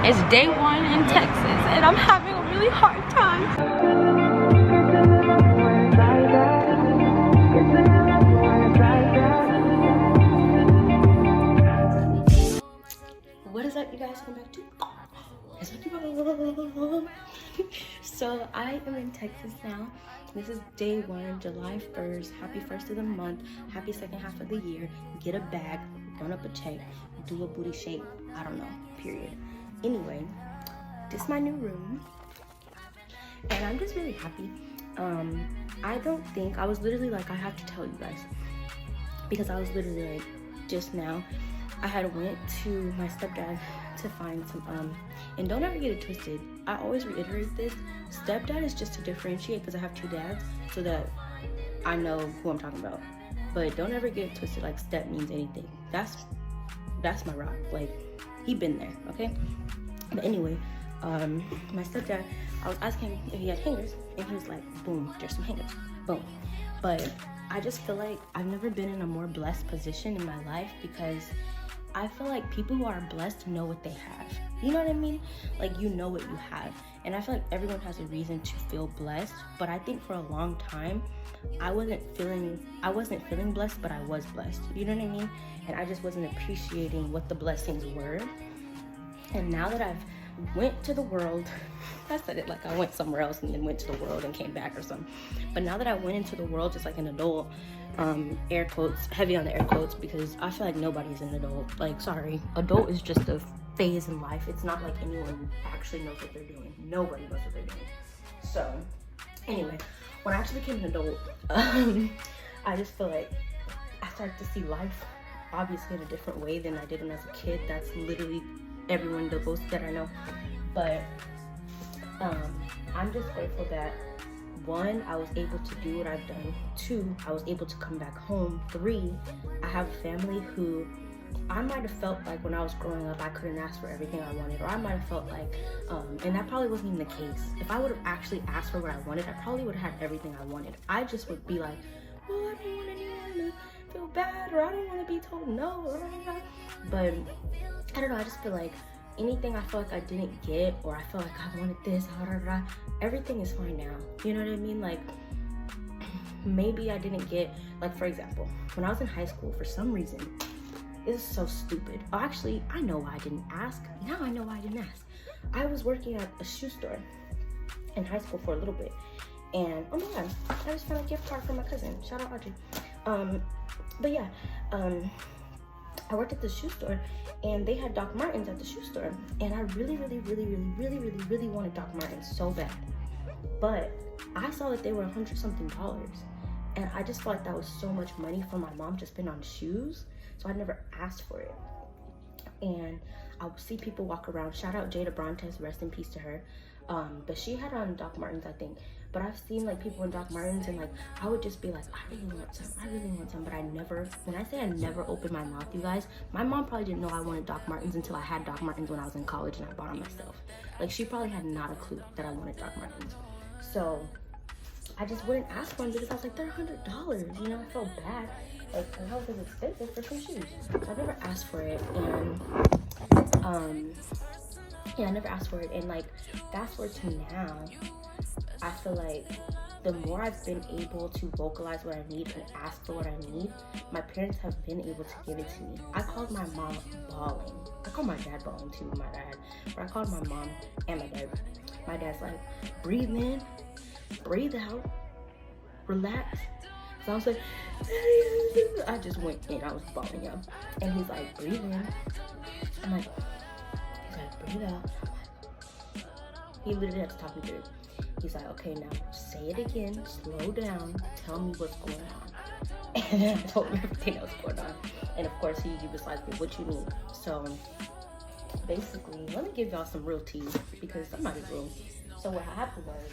It's day 1 in Texas and I'm having a really hard time. What is up, you guys? Welcome back to So I am in Texas now. This is day 1, July 1st. Happy 1st of the month. Happy second half of the year. Get a bag, run up a check, do a booty shake. I don't know, period. Anyway, this is my new room. And I'm just really happy. I don't think, I was literally like, I have to tell you guys. Because I was literally like, just now, I had went to my stepdad to find some, and don't ever get it twisted. I always reiterate this. Stepdad is just to differentiate because I have 2 dads so that I know who I'm talking about. But don't ever get it twisted like step means anything. That's my rock. Like, he been there, okay? But anyway, my stepdad, I was asking him if he had hangers, and he was like, boom, there's some hangers, boom. But I just feel like I've never been in a more blessed position in my life because I feel like people who are blessed know what they have. You know what I mean? Like, you know what you have. And I feel like everyone has a reason to feel blessed, but I think for a long time, I wasn't feeling blessed, but I was blessed. You know what I mean? And I just wasn't appreciating what the blessings were. And now that I've went to the world, I said it like I went somewhere else and then went to the world and came back or something. But now that I went into the world just like an adult, air quotes, heavy on the air quotes, because I feel like nobody's an adult. Like, sorry, adult is just a phase in life. It's not like anyone actually knows what they're doing. Nobody knows what they're doing. So anyway, when I actually became an adult, I just feel like I started to see life obviously in a different way than I did when I was a kid. That's literally everyone that I know. But I'm just grateful that 1, I was able to do what I've done. 2, I was able to come back home. 3, I have family who I might have felt like when I was growing up I couldn't ask for everything I wanted, or I might have felt like, and that probably wasn't even the case. If I would have actually asked for what I wanted, I probably would have had everything I wanted. I just would be like, well, I don't want anyone to feel bad, or I don't want to be told no, but I don't know, I just feel like anything I felt like I didn't get, or I felt like I wanted this, everything is fine now. You know what I mean? Like, maybe I didn't get, like, for example, when I was in high school, for some reason, this is so stupid. Oh, actually, I know why I didn't ask. Now I know why I didn't ask. I was working at a shoe store in high school for a little bit, and oh my god, I just found a gift card from my cousin. Shout out Audrey. But yeah, I worked at the shoe store, and they had Doc Martens at the shoe store, and I really wanted Doc Martens so bad. But I saw that they were $100-something, and I just felt like that was so much money for my mom to spend on shoes, so I never asked for it. And I would see people walk around. Shout out Jada Brontes, rest in peace to her. But she had on Doc Martens, I think. But I've seen like people in Doc Martens, and like I would just be like, I really want some, but I never, when I say I never opened my mouth, you guys, my mom probably didn't know I wanted Doc Martens until I had Doc Martens when I was in college and I bought them myself. Like, she probably had not a clue that I wanted Doc Martens. So I just wouldn't ask for them because I was like, they're $100, you know. I felt bad. Like, the house is expensive for some shoes. So I never asked for it, and yeah, I never asked for it. And like, fast forward to now, I feel like the more I've been able to vocalize what I need and ask for what I need, my parents have been able to give it to me. I called my mom bawling. I called my dad bawling too, my dad. But I called my mom and my dad. My dad's like, breathe in, breathe out, relax. So I was like, I just went in, I was bawling, y'all. And he's like, breathe in. I'm like, he's like, breathe out. He literally had to talk me through it. He's like, okay, now say it again, slow down, tell me what's going on. And then I told him everything that was going on. And of course, he was like, well, what you mean? So basically, let me give y'all some real tea because somebody's real. So what happened was,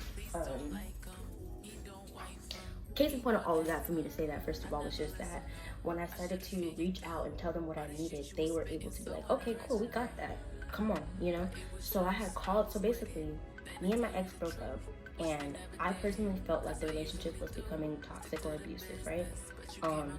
case in point of all of that, for me to say that, first of all, was just that when I started to reach out and tell them what I needed, they were able to be like, okay, cool, we got that. Come on, you know? So I had called, so basically, me and my ex broke up, and I personally felt like the relationship was becoming toxic or abusive, right?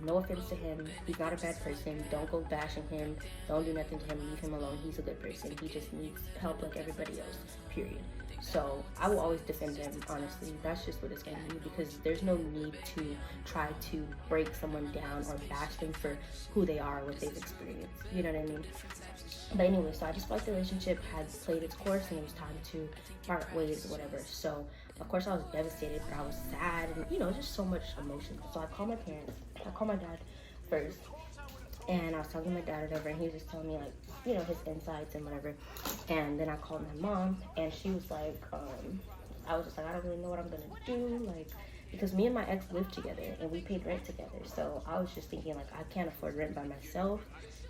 No offense to him, he's not a bad person. Don't go bashing him. Don't do nothing to him. Leave him alone. He's a good person. He just needs help like everybody else, period. So I will always defend him, honestly. That's just what it's going to be, because there's no need to try to break someone down or bash them for who they are or what they've experienced. You know what I mean? But anyway, so I just felt like the relationship had played its course and it was time to part ways or whatever. So of course I was devastated, but I was sad and, you know, just so much emotion. So I called my parents. I called my dad first. And I was talking to my dad or whatever, and he was just telling me, like, you know, his insights and whatever. And then I called my mom, and she was like, I was just like, I don't really know what I'm gonna do, like, because me and my ex lived together, and we paid rent together. So I was just thinking, like, I can't afford rent by myself,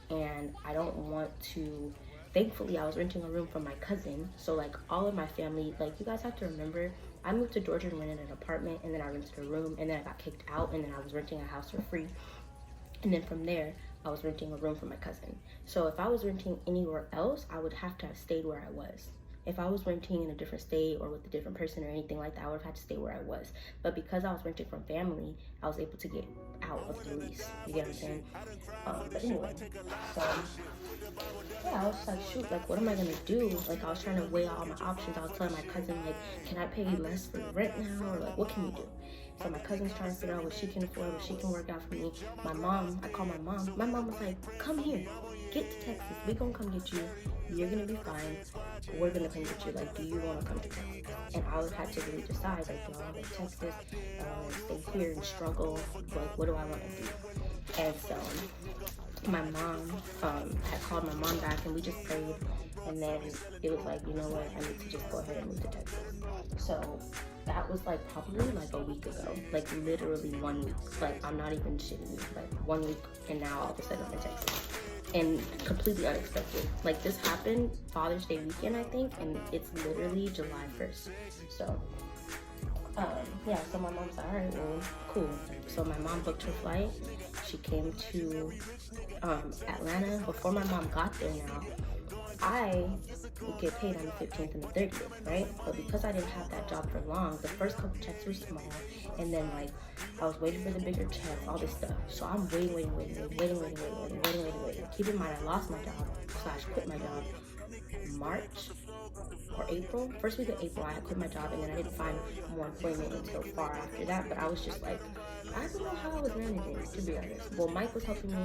and I don't want to. Thankfully, I was renting a room from my cousin, so, like, all of my family, like, you guys have to remember, I moved to Georgia and rented an apartment, and then I rented a room, and then I got kicked out, and then I was renting a house for free. And then from there, I was renting a room for my cousin. So if I was renting anywhere else, I would have to have stayed where I was. If I was renting in a different state or with a different person or anything like that, I would have had to stay where I was. But because I was renting from family, I was able to get out of the lease. You get what I'm saying? But anyway, so yeah, I was just like, shoot, like, what am I gonna do? Like, I was trying to weigh out all my options. I was telling my cousin, like, can I pay less for rent now? Or like, what can we do? So my cousin's trying to figure out what she can afford, what she can work out for me. My mom, I called my mom. My mom was like, come here, get to Texas. We gonna come get you. You're gonna be fine. We're gonna come get you. Like, do you wanna come to Texas? And I had to really decide, like, do I wanna go to Texas? Do I wanna stay here and struggle? Like, what do I wanna do? And so my mom had called my mom back, and we just prayed. And then it was like, you know what, I need to just go ahead and move to Texas. So that was like probably like a week ago, like literally 1 week. Like, I'm not even shitting you, like 1 week, and now all of a sudden I'm in Texas. And completely unexpected. Like, this happened Father's Day weekend, I think, and it's literally July 1st. So yeah, so my mom's like, all right, well, cool. So my mom booked her flight. She came to Atlanta. Before my mom got there now, I would get paid on the 15th and the 30th, right? But because I didn't have that job for long, the first couple checks were small, and then, like, I was waiting for the bigger check, all this stuff. So I'm waiting. Keep in mind, I lost my job / quit my job March or April. First week of April, I had quit my job, and then I didn't find more employment until far after that. But I was just like, I don't know how I was managing, to be honest. Well, Mike was helping me.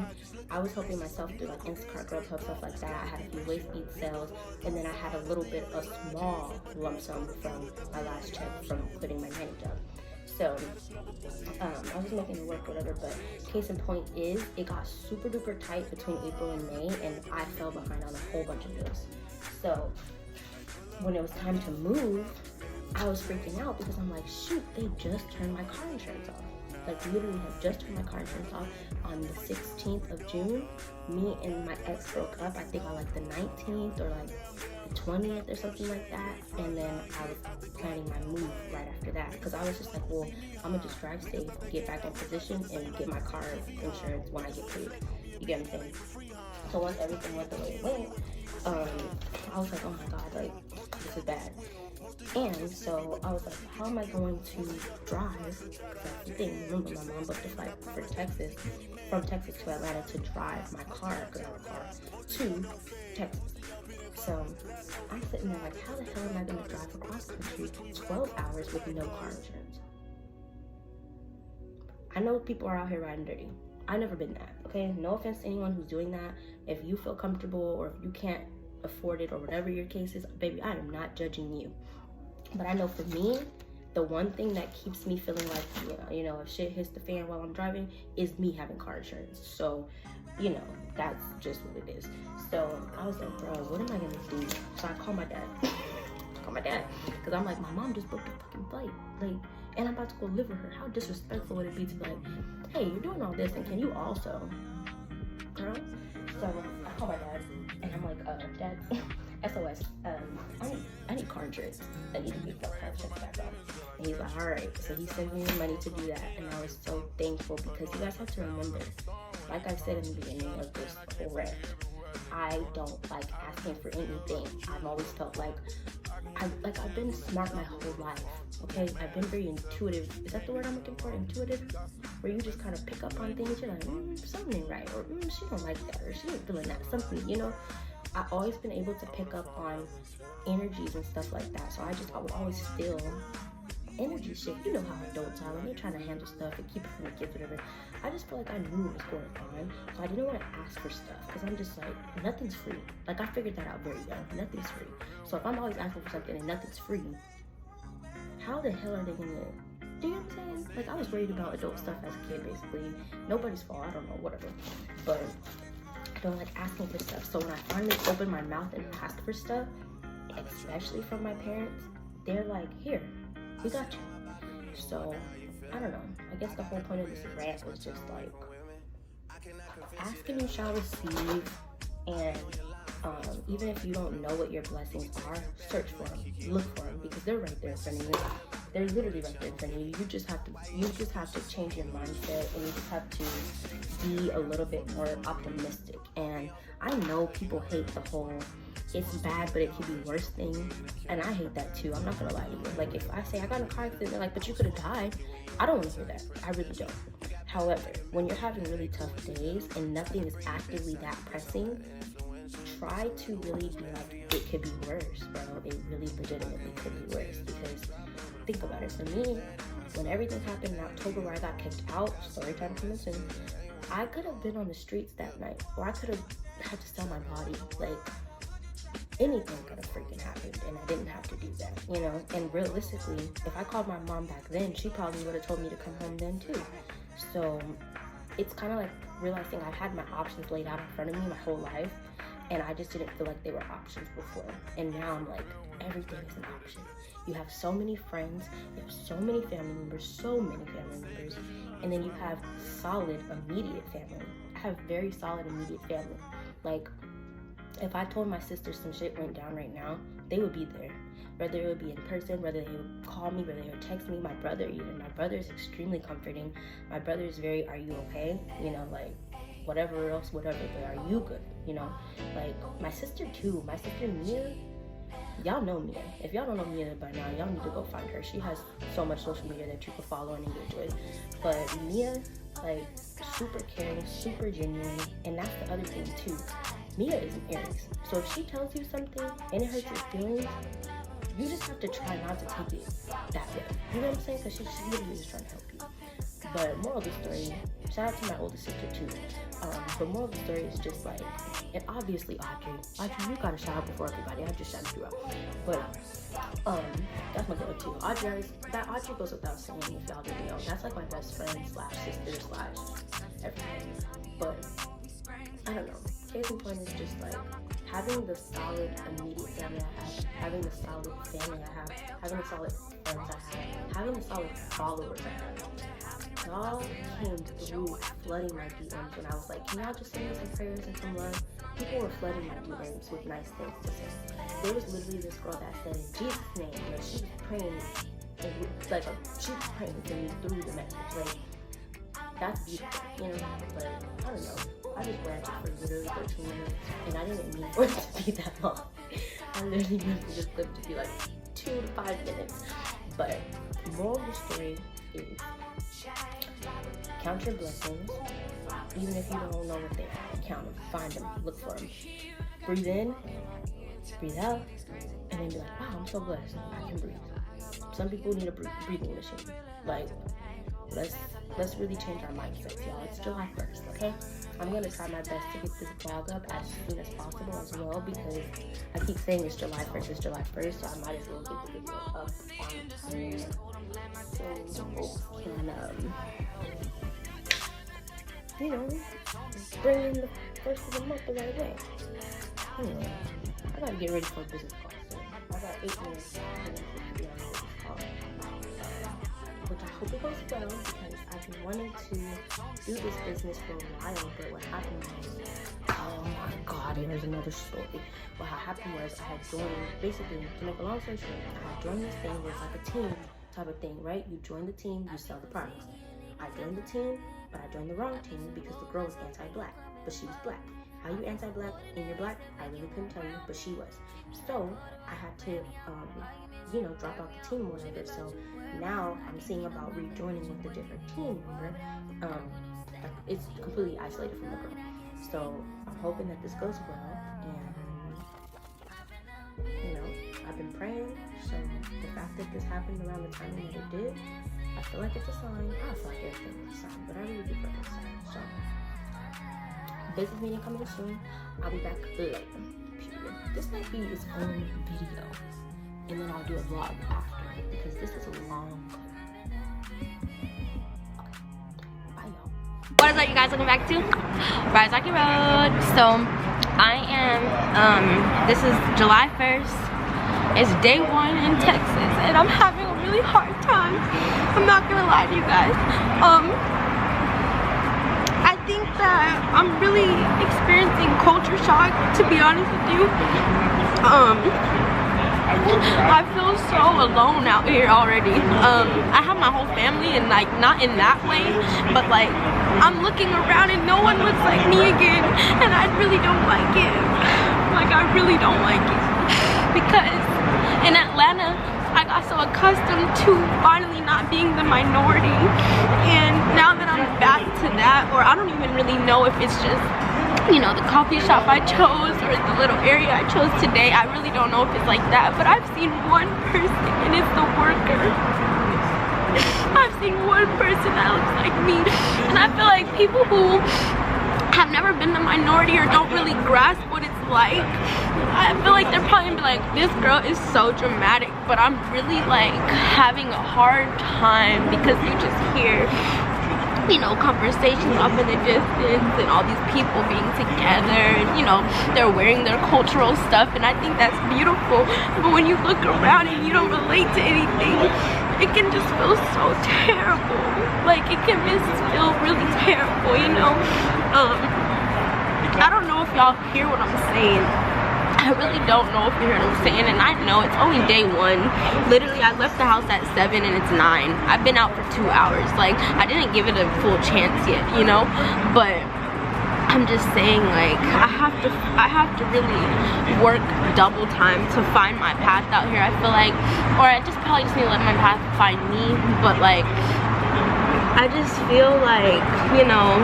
I was helping myself through, like, Instacart, Grubhub, stuff like that. I had a few waist bead sales, and then I had a little bit of small lump sum from my last check from quitting my nanny job. So I was just making it work, whatever. But case in point is, it got super duper tight between April and May, and I fell behind on a whole bunch of bills. So when it was time to move, I was freaking out because I'm like, shoot, they just turned my car insurance off. Like, literally had just turned my car insurance off on the 16th of June. Me and my ex broke up, I think on like the 19th or like the 20th or something like that. And then I was planning my move right after that, because I was just like, well, I'm gonna just drive safe, get back in position, and get my car insurance when I get paid. You get what I'm saying? So once everything went the way it went, I was like, oh my god, like, this is bad. And so I was like, how am I going to drive? Because that's the thing. Remember, my mom booked a flight for Texas, from Texas to Atlanta, to drive my car, because I have a car, to Texas. So I'm sitting there like, how the hell am I going to drive across country 12 hours with no car insurance? I know people are out here riding dirty. I've never been that, okay? No offense to anyone who's doing that. If you feel comfortable or if you can't afford it or whatever your case is, baby, I am not judging you. But I know for me, the one thing that keeps me feeling like, you know, if shit hits the fan while I'm driving is me having car insurance. So, you know, that's just what it is. So I was like, bro, what am I gonna do? So I called my dad. Because I'm like, my mom just booked a fucking flight. Like, and I'm about to go live with her. How disrespectful would it be to be like, hey, you're doing all this, and can you also, girl? So I call my dad, and I'm like, Dad, SOS, I need car insurance. I need to be checked back on. And he's like, all right. So he sent me the money to do that, and I was so thankful, because you guys have to remember, like I said in the beginning of this whole rant, I don't like asking for anything. I've always felt like I've been smart my whole life, okay? I've been very intuitive. Is that the word I'm looking for? Intuitive? Where you just kind of pick up on things. You're like, something ain't right, or she don't like that, or she ain't feeling that, something, you know? I've always been able to pick up on energies and stuff like that. So I would always feel energy shift. You know how adults are when they're trying to handle stuff and keep it from the kids, whatever. I just feel like I knew what was going on, so I didn't want to ask for stuff because I'm just like, nothing's free. Like, I figured that out very young. Nothing's free. So if I'm always asking for something and nothing's free, how the hell are they gonna? Do you know what I'm saying? Like, I was worried about adult stuff as a kid, basically. Nobody's fault. I don't know, whatever. But I don't like asking for stuff. So when I finally opened my mouth and asked for stuff, especially from my parents, they're like, here, we got you. So I don't know. I guess the whole point of this rant was just like, ask and you shall receive. And even if you don't know what your blessings are, search for them, look for them, because they're right there in front of you. They're literally right there in front of you. You just have to change your mindset, and you just have to be a little bit more optimistic. And I know people hate the whole it's bad but it could be worse thing, and I hate that too. I'm not gonna lie to you. Like, if I say I got in a car accident, they're like, but you could have died, I don't want to hear that. I really don't. However, when you're having really tough days and nothing is actively that pressing, try to really be like, it could be worse, bro. It really legitimately could be worse. Because think about it. For me, when everything happened in October where I got kicked out, story time coming soon, I could have been on the streets that night, or I could have had to sell my body. Like, anything could have freaking happened, and I didn't have to do that, you know? And realistically, if I called my mom back then, she probably would have told me to come home then too. So it's kind of like realizing I had my options laid out in front of me my whole life, and I just didn't feel like they were options before. And now I'm like, everything is an option. You have so many friends, you have so many family members, and then you have solid immediate family. I have very solid immediate family. Like, if I told my sister some shit went down right now, they would be there. Whether it would be in person, whether they would call me, whether they would text me. My brother is extremely comforting. My brother is very, are you okay? You know, like, whatever else, whatever, but are you good? You know, like, my sister too. My sister Mia, y'all know Mia. If y'all don't know Mia by now, y'all need to go find her. She has so much social media that you can follow and engage with. But Mia, like, super caring, super genuine, and that's the other thing too. Mia is an Aries, so if she tells you something and it hurts your feelings, you just have to try not to take it that way. You know what I'm saying? Because she's literally just trying to help you. But moral of the story, shout out to my older sister too. But moral of the story is just like, and obviously Audrey, you gotta shout out before everybody. I just shouted you out. But that's my girl too. Audrey goes without saying, if y'all didn't know. That's like my best friend slash sister slash everything. But I don't know. Case in point is just like having the solid immediate family I have, having the solid family I have, having the solid friends I have, having the solid followers I have. Y'all came through flooding my DMs when I was like, can y'all just send me some prayers and some love? People were flooding my DMs with nice things to say. There was literally this girl that said, in Jesus' name, you know, she was praying, like, she was praying to me through the message. Like, that's beautiful, you know? But I don't know. I just ranted for literally 13 minutes, and I didn't mean for it to be that long. I literally meant this clip to be like 2 to 5 minutes. But the moral of the story is, count your blessings, even if you don't know what they are. Count them, find them, look for them. Breathe in, breathe out, and then be like, wow, I'm so blessed, I can breathe. Some people need a breathing machine. Like, let's really change our mindsets, y'all. It's July 1st, okay? I'm gonna try my best to get this vlog up as soon as possible as well, because I keep saying it's July 1st, so I might as well get the video up on time, so folks can, you know, bring in the first of the month the right way. Anyway, I gotta get ready for a business call soon. I got 8 minutes to be on a business call, which I hope it goes well, because I've been wanting to do this business for a while. But what happened was, oh my god, and there's another story. What happened was, I had joined, basically, to make a long story short, I had joined this thing where it's like a team type of thing, right? You join the team, you sell the products. I joined the team, but I joined the wrong team because the girl was anti-black, but she was black. How you anti-black and you're black? I really couldn't tell you, but she was. So I had to to, you know, drop out the team or whatever. So now I'm seeing about rejoining with a different team member. It's completely isolated from the girl. So I'm hoping that this goes well, and you know, I've been praying. So the fact that this happened around the time that it did, I feel like it's a sign. I feel like everything is a sign, but I really do feel like it's a sign. So business meeting coming soon. I'll be back later. Period. This might be its own video, and then I'll do a vlog after, because this is a long clip. What is up, you guys? Welcome back to Riah Road. So I am this is July 1st. It's day 1 in Texas, and I'm having a really hard time. I'm not gonna lie to you guys. I think that I'm really experiencing culture shock, to be honest with you. I feel so alone out here already. I have my whole family, and like, not in that way, but like, I'm looking around and no one looks like me again, and I really don't like it. Like, I really don't like it, because in Atlanta I got so accustomed to finally not being the minority, and now that I'm back to that, or I don't even really know if it's just, you know, the coffee shop I chose or the little area I chose today, I really don't know if it's like that, but I've seen one person, and it's the worker. I've seen one person that looks like me, and I feel like people who have never been the minority or don't really grasp what it's like, I feel like they're probably gonna be like, this girl is so dramatic, but I'm really like having a hard time, because you just hear, you know, conversations up in the distance and all these people being together, and you know, they're wearing their cultural stuff, and I think that's beautiful. But when you look around and you don't relate to anything, it can just feel so terrible. Like, it can just feel really terrible, you know. I don't know if y'all hear what I'm saying. I really don't know if you hear what I'm saying, and I know it's only day 1. Literally, I left the house at 7 and it's 9. I've been out for 2 hours. Like, I didn't give it a full chance yet, you know. But I'm just saying, like, I have to really work double time to find my path out here. I feel like, or I just probably just need to let my path find me. But like, I just feel like, you know,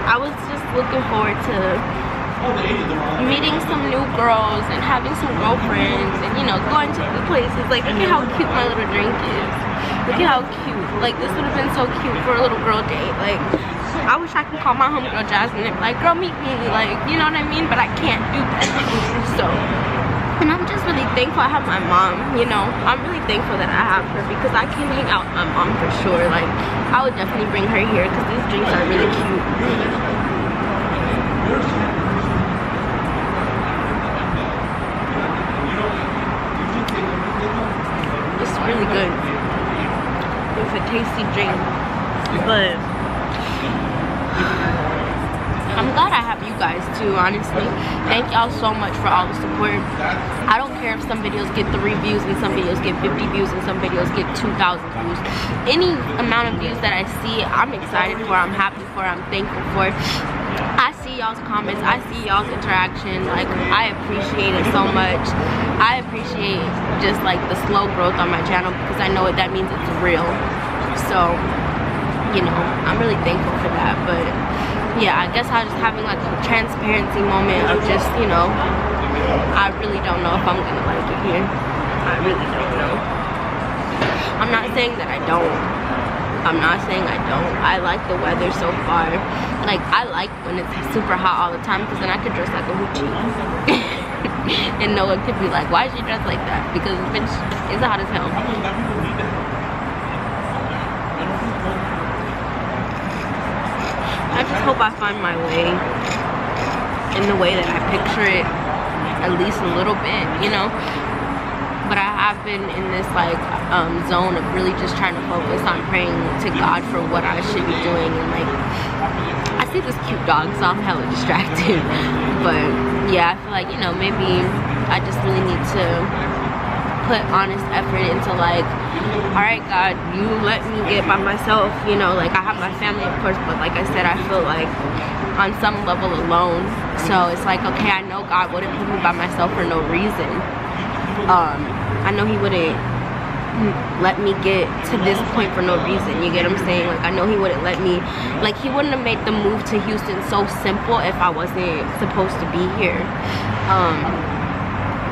I was just looking forward to meeting some new girls and having some girlfriends, and you know, going to the places. Like, look at how cute my little drink is. Look at how cute. Like, this would have been so cute for a little girl date. Like, I wish I could call my homegirl Jasmine and be like, girl, meet me. Like, you know what I mean? But I can't do that. So, and I'm just really thankful I have my mom, you know. I'm really thankful that I have her, because I can hang out with my mom for sure. Like, I would definitely bring her here, because these drinks are really cute. It's really good. It's a tasty drink. But I'm glad I have you guys too, honestly. Thank y'all so much for all the support. I don't care if some videos get 3 views and some videos get 50 views and some videos get 2,000 views. Any amount of views that I see, I'm excited for, I'm happy for, I'm thankful for. I see y'all's comments, I see y'all's interaction. Like, I appreciate it so much. I appreciate just like the slow growth on my channel, because I know what that means. It's real. So, you know, I'm really thankful for that. But yeah, I guess I was just having like a transparency moment of just, you know, I really don't know if I'm gonna like it here. I really don't know. I'm not saying that I don't. I'm not saying I don't. I like the weather so far. Like, I like when it's super hot all the time, because then I could dress like a hoochie. And no one could be like, why is she dressed like that? Because bitch, it's hot as hell. I just hope I find my way in the way that I picture it, at least a little bit, you know. But I have been in this like zone of really just trying to focus on praying to God for what I should be doing. And like, I see this cute dog, so I'm hella distracted. But yeah, I feel like, you know, maybe I just really need to put honest effort into like, all right, God, you let me get by myself, you know. Like, I have my family, of course, but like I said, I feel like on some level alone. So it's like, okay, I know God wouldn't put me by myself for no reason. I know he wouldn't let me get to this point for no reason. You get what I'm saying? Like, I know he wouldn't let me, like, he wouldn't have made the move to Houston so simple if I wasn't supposed to be here.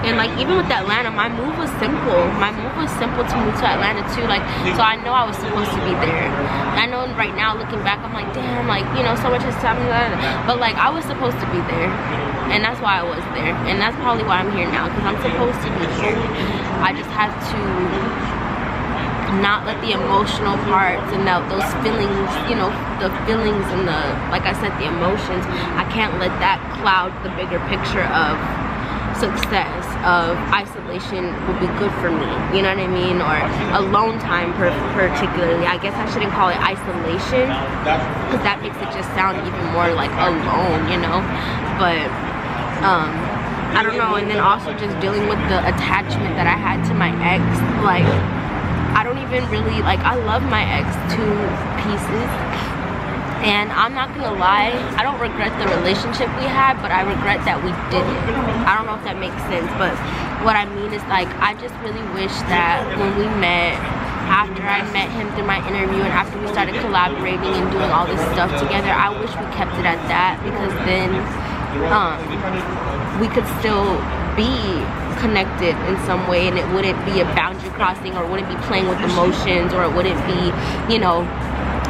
And like, even with Atlanta, my move was simple. My move was simple to move to Atlanta too. Like, so I know I was supposed to be there. I know right now, looking back, I'm like, damn, like, you know, so much has happened. But like, I was supposed to be there, and that's why I was there, and that's probably why I'm here now, because I'm supposed to be here. I just have to not let the emotional parts and those feelings, you know, the feelings and the, like I said, the emotions, I can't let that cloud the bigger picture of success, of isolation will be good for me, you know what I mean? Or alone time particularly. I guess I shouldn't call it isolation, because that makes it just sound even more like alone, you know? But I don't know. And then also just dealing with the attachment that I had to my ex. Like, I don't even really, like, I love my ex to pieces, and I'm not gonna lie, I don't regret the relationship we had, but I regret that we didn't. I don't know if that makes sense, but what I mean is, like, I just really wish that when we met, after I met him through my interview and after we started collaborating and doing all this stuff together, I wish we kept it at that, because then we could still be connected in some way, and it wouldn't be a boundary crossing, or wouldn't be playing with emotions, or it wouldn't be, you know,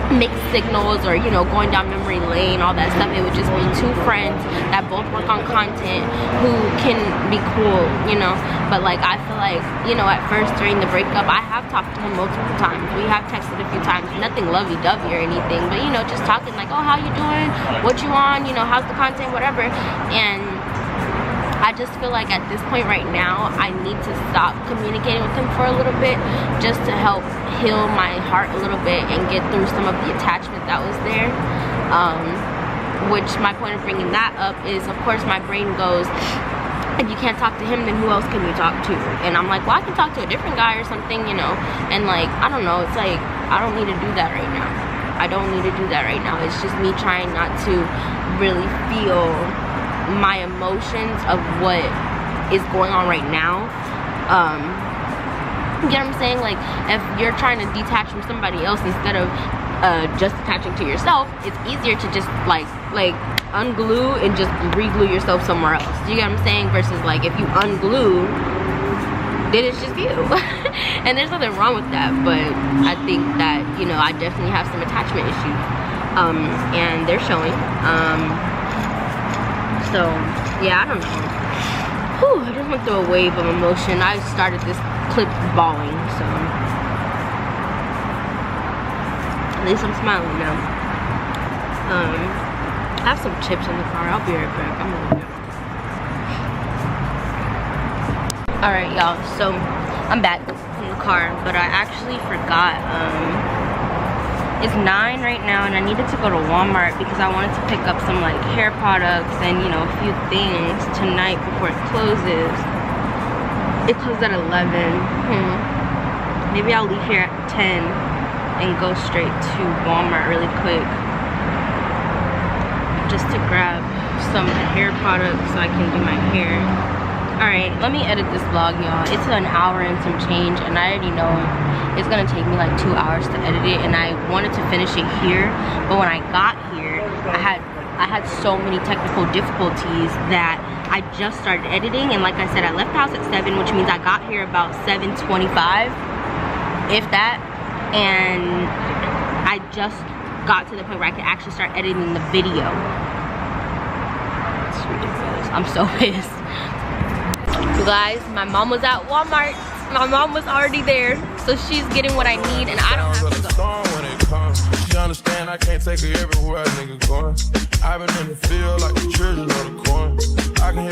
mixed signals, or, you know, going down memory lane, all that stuff. It would just be two friends that both work on content who can be cool, you know. But like, I feel like, you know, at first during the breakup, I have talked to him multiple times. We have texted a few times, nothing lovey-dovey or anything, but, you know, just talking like, oh, how you doing, what you on, you know, how's the content, whatever. And I just feel like at this point right now, I need to stop communicating with him for a little bit, just to help heal my heart a little bit and get through some of the attachment that was there. Which my point of bringing that up is, of course, my brain goes, if you can't talk to him, then who else can you talk to? And I'm like, well, I can talk to a different guy or something, you know. And like, I don't know, it's like, I don't need to do that right now. I don't need to do that right now. It's just me trying not to really feel my emotions of what is going on right now. You get what I'm saying? Like, if you're trying to detach from somebody else instead of just attaching to yourself, it's easier to just like unglue and just re-glue yourself somewhere else. You get what I'm saying? Versus like, if you unglue, then it's just you. And there's nothing wrong with that, but I think that, you know, I definitely have some attachment issues, and they're showing. So yeah, I don't know. Whew, I just went through a wave of emotion. I started this clip bawling, so at least I'm smiling now. I have some chips in the car. I'll be right back. I'm gonna go. Alright, y'all, so I'm back in the car, but I actually forgot. It's 9 right now, and I needed to go to Walmart because I wanted to pick up some like hair products and, you know, a few things tonight before it closes. It closed at 11. Maybe I'll leave here at 10 and go straight to Walmart really quick, just to grab some hair products so I can do my hair. Alright, let me edit this vlog, y'all. It's an hour and some change, and I already know it's gonna take me like 2 hours to edit it, and I wanted to finish it here, but when I got here, I had so many technical difficulties that I just started editing. And like I said, I left the house at 7, which means I got here about 7:25, if that, and I just got to the point where I could actually start editing the video. It's ridiculous. I'm so pissed. You guys, my mom was at Walmart. My mom was already there, so she's getting what I need, and I don't have to go. She understand I can't take her everywhere a nigga going. I've been in the field like the children of the corn. I can